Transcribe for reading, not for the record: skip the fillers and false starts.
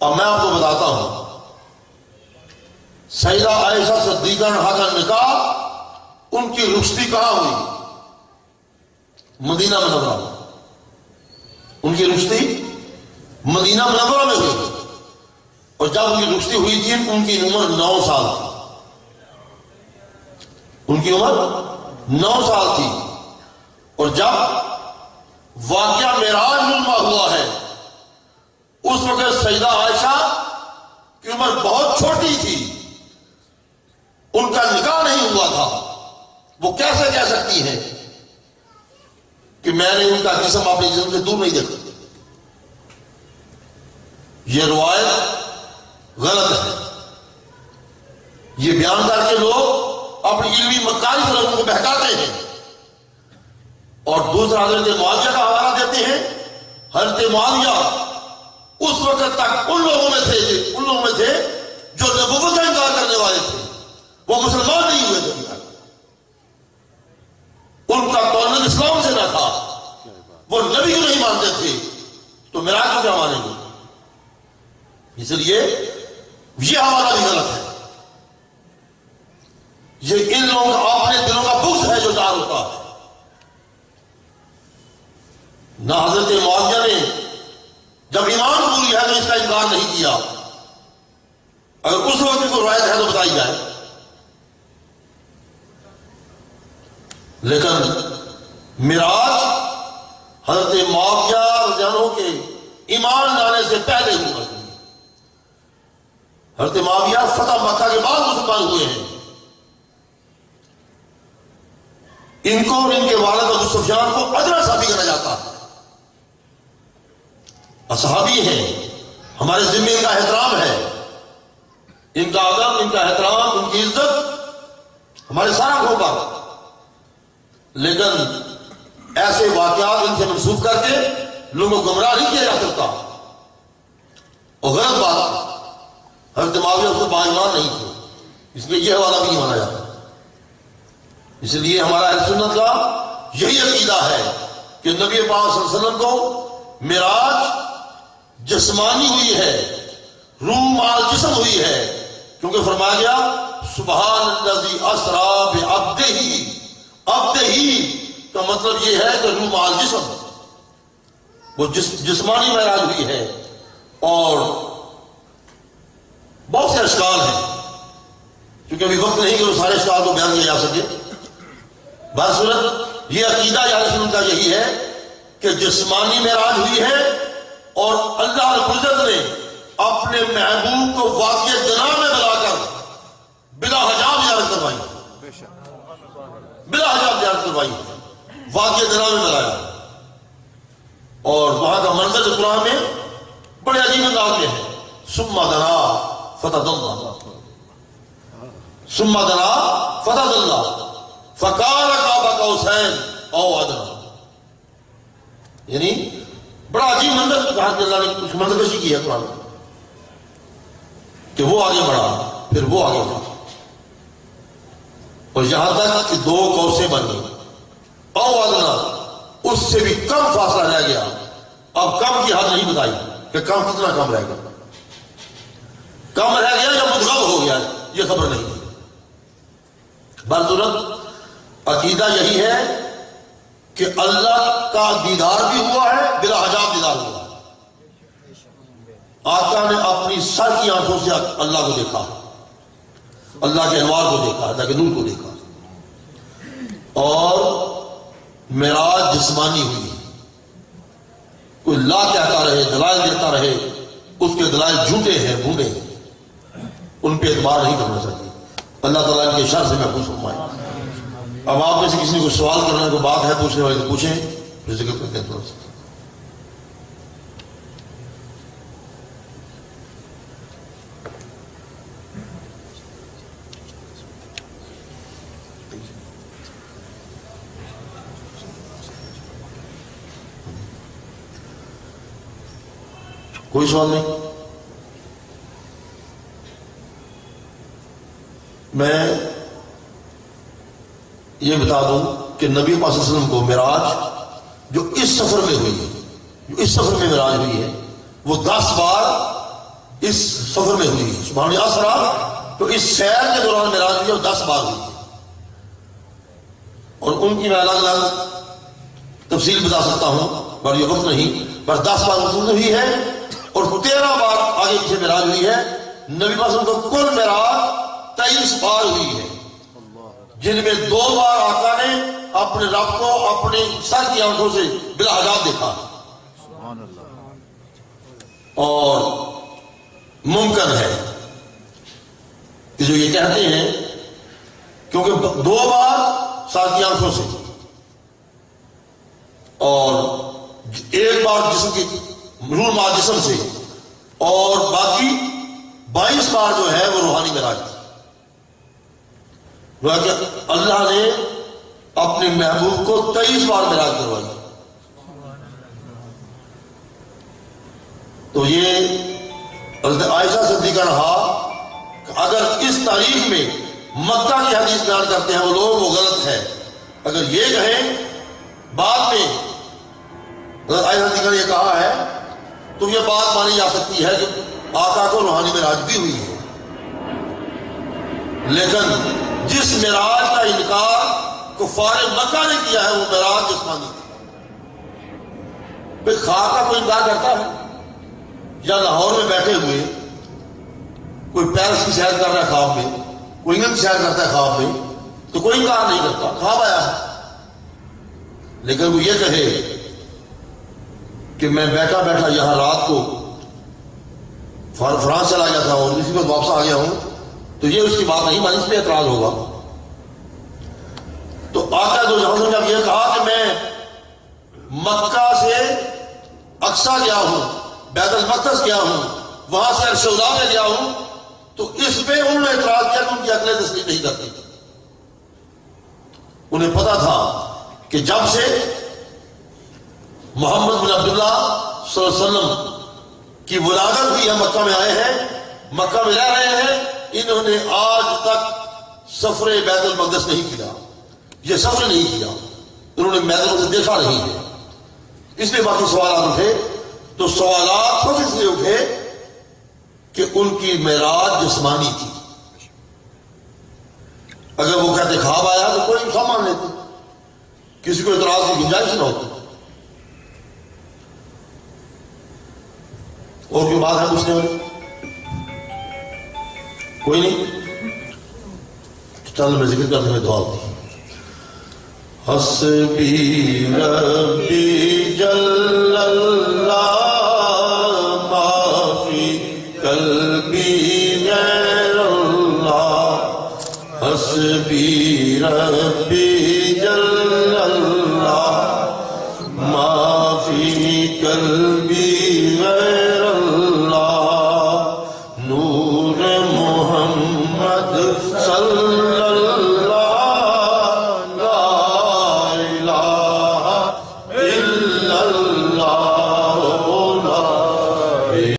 اب میں آپ کو بتاتا ہوں، سیدہ عائشہ صدیقہ عنہا کا نکاح ان کی رخصتی کہاں ہوئی؟ مدینہ منورہ میں۔ ان کی رخصتی مدینہ منورہ میں ہوئی، اور جب ان کی رخصتی ہوئی تھی ان کی عمر 9 سال تھی۔ ان کی عمر 9 سال تھی، اور جب واقعہ معراج نما ہوا ہے اس وقت سیدہ عائشہ کی عمر بہت چھوٹی تھی، ان کا نکاح نہیں ہوا تھا۔ وہ کیسے کہہ سکتی ہیں کہ میں نے ان کا جسم اپنے جسم سے دور نہیں دیکھا؟ یہ روایت غلط ہے۔ یہ بیان کر کے لوگ اپنی علمی مکاری سے لوگوں کو بہکاتے ہیں، اور دوسرا حضرت معاویہ کا حوالہ دیتے ہیں۔ حضرت معاویہ اس وقت تک ان لوگوں میں تھے جو نبوت کا انکار کرنے والے تھے، وہ مسلمان نہیں ہوئے تھے، ان کا تعلق اسلام سے نہ تھا، وہ نبی کو نہیں مانتے تھے، تو معراج کو کیا مانیں گے؟ اس لیے یہ حوالہ بھی غلط ہے۔ یہ ان لوگوں کا اپنے دلوں کا بغض ہے جو ظاہر ہوتا ہے۔ نہ حضرت معاویہ نے جب ایمان قبول ہے تو اس کا انکار نہیں کیا۔ اگر اس وقت کو روایت ہے تو بتائی جائے۔ لیکن معراج حضرت معاویہ رضی اللہ عنہ کے ایمان لانے سے پہلے ہوا۔ حضرت معاویہ فتح مکہ کے بعد مسلمان ہوئے ہیں۔ ان کو اور ان کے والد ابو سفیان کو ادنا صحابی کہا جاتا ہے، صحابی ہیں، ہمارے ذمہ ان کا احترام ہے، ان کا ادب، ان کا احترام، ان کی عزت ہمارے سارا آنکھوں پر۔ لیکن ایسے واقعات ان سے منسوخ کر کے لوگوں کو گمراہ نہیں کیا جا سکتا، اور غلط بات حضرت معاویہ اس کو باایمان نہیں تھے، اس لیے یہ حوالہ بھی نہیں مانا جاتا۔ اس لیے ہمارا اہل سنت کا یہی عقیدہ ہے کہ نبی پاک صلی اللہ علیہ وسلم کو معراج جسمانی ہوئی ہے، روح مال جسم ہوئی ہے، کیونکہ فرمایا گیا سبحان الذی اسری بعبدہ، عبدہ کا مطلب یہ ہے کہ روح مال جسم، وہ جسمانی معراج ہوئی ہے۔ اور بہت سے اشکال ہیں، کیونکہ ابھی وقت نہیں کہ وہ سارے اشکال کو بیان کیا جا سکے۔ بصورت یہ عقیدہ اہل سنت کا یہی ہے کہ جسمانی معراج ہوئی ہے، اور اللہ رب العزت نے اپنے محبوب کو واقع جناب میں بلا کر بلا حجاب زیارت کروائی، بلا حجاب زیارت کروائی، واقع جناب میں بلایا۔ اور وہاں کا منظر جو قرآن میں بڑے عجیب انداز میں ہے، ثم دنا فتدلى ثم دنا فتدلى فقال قاب قوسين او ادنى، یعنی بڑا عجیب منظر کہا کہ اللہ نے کچھ منظر کشی کی ہے قرآن میں، کہ وہ آگے بڑھا پھر وہ آگے بڑھا، اور یہاں تک کہ 2 قوسیں بن گئی، او ادنى اس سے بھی کم فاصلہ رہ گیا۔ اب کم کی حد نہیں بتائی کہ کم کتنا کم رہ گیا، کم رہ گیا یا مدغم ہو گیا، یہ خبر نہیں ہے۔ برصورت عقیدہ یہی ہے کہ اللہ کا دیدار بھی ہوا ہے، بلا حجاب دیدار ہوا ہے۔ آقا نے اپنی سر کی آنکھوں سے اللہ کو دیکھا، اللہ کے انوار کو دیکھا، اللہ کے نور کو دیکھا۔ اور معراج جسمانی ہوئی، کوئی لا کہتا رہے، دلائل دیتا رہے، اس کے دلائل جھوٹے ہیں، بھونڈے ہیں، ان پہ اعتبار نہیں کرنا چاہیے۔ اللہ تعالیٰ ان کے شر سے محفوظ فرمائے۔ اب آپ میں سے کسی نے کوئی سوال کرنے کو بات ہے پوچھنے والے تو پوچھیں، پھر ذکر کرتے ہیں تھوڑا سا۔ کوئی سوال نہیں؟ میں یہ بتا دوں کہ نبی پاک صلی اللہ علیہ وسلم کو معراج جو اس سفر میں ہوئی ہے، جو اس سفر میں معراج ہوئی ہے، وہ 10 بار اس سفر میں ہوئی ہے. سبحان اللہ. اسرا تو اس سیر کے دوران معراج ہوئی ہے اور 10 بار ہوئی ہے. اور ان کی میں الگ الگ تفصیل بتا سکتا ہوں پر یہ وقت نہیں. پر 10 بار گفتگو ہوئی ہے اور 13 بار آگے پیچھے معراج ہوئی ہے. نبی وسلم کو کل معراج 23 بار ہوئی ہے، جن میں 2 بار آقا نے اپنے رب کو اپنے سر کی آنکھوں سے بلا حجاب دیکھا. اور ممکن ہے کہ جو یہ کہتے ہیں کیونکہ 2 بار سر کی آنکھوں سے اور 1 بار جسم کی روح مع جسم سے اور باقی 22 بار جو ہے وہ روحانی معراج تھی. کہ اللہ نے اپنے محبوب کو 23 بار معراج کروائی. تو یہ حضرت عائشہ صدیقہ رہا کہ اگر اس تاریخ میں مکہ کی حدیث بیان کرتے ہیں وہ لوگ، وہ غلط ہے. اگر یہ کہیں بعد میں حضرت عائشہ صدیقہ نے یہ کہا ہے تو یہ بات مانی جا سکتی ہے کہ آقا کو روحانی معراج بھی ہوئی ہے. لیکن جس معراج کا انکار کفار مکہ نے کیا ہے وہ معراج جسمانی تھی. پھر خواب کا کوئی انکار کرتا ہے؟ یا لاہور میں بیٹھے ہوئے کوئی پیرس کی سیر کر رہا ہے خواب میں، کوئی انگلینڈ کی سیر کرتا ہے خواب میں، تو کوئی انکار نہیں کرتا، خواب آیا ہے. لیکن وہ یہ کہے کہ میں بیٹھا بیٹھا یہاں رات کو فرانس چلا گیا تھا اور اسی وقت واپس آ گیا ہوں، تو یہ اس کی بات نہیں مانی، اس پہ اعتراض ہوگا. تو آقا دو جہاں سے جب یہ کہا کہ میں مکہ سے اقصی گیا ہوں، بیت المقدس گیا ہوں، وہاں سے عرش اولی میں گیا ہوں، تو اس پہ انہوں نے اعتراض کیا کہ ان کی عقلیں تسلیم نہیں کرتی. انہیں پتا تھا کہ جب سے محمد بن عبداللہ صلی اللہ علیہ وسلم کی ولادت ہوئی ہے مکہ میں آئے ہیں، مکہ میں رہ رہے ہیں، انہوں نے آج تک سفر بیت المقدس نہیں کیا. یہ سفر نہیں کیا، انہوں نے بیت المقدس دیکھا نہیں ہے. اس لیے باقی سوالات اٹھے. تو سوالات خود اس لیے اٹھے کہ ان کی معراج جسمانی تھی. اگر وہ کہتے خواب آیا تو کوئی انسان مان لیتے، کسی کو اعتراض کی گنجائش نہ ہوتی. اور کوئی بات ہے پوچھنے والی؟ کوئی نہیں؟ چل میں ذکر کرتے ہوئے دعا ہوتی. حسبی ربی جل اللہ ما فی قلبی غیر اللہ. حسبی ربی جل اللہ ما فی قلبی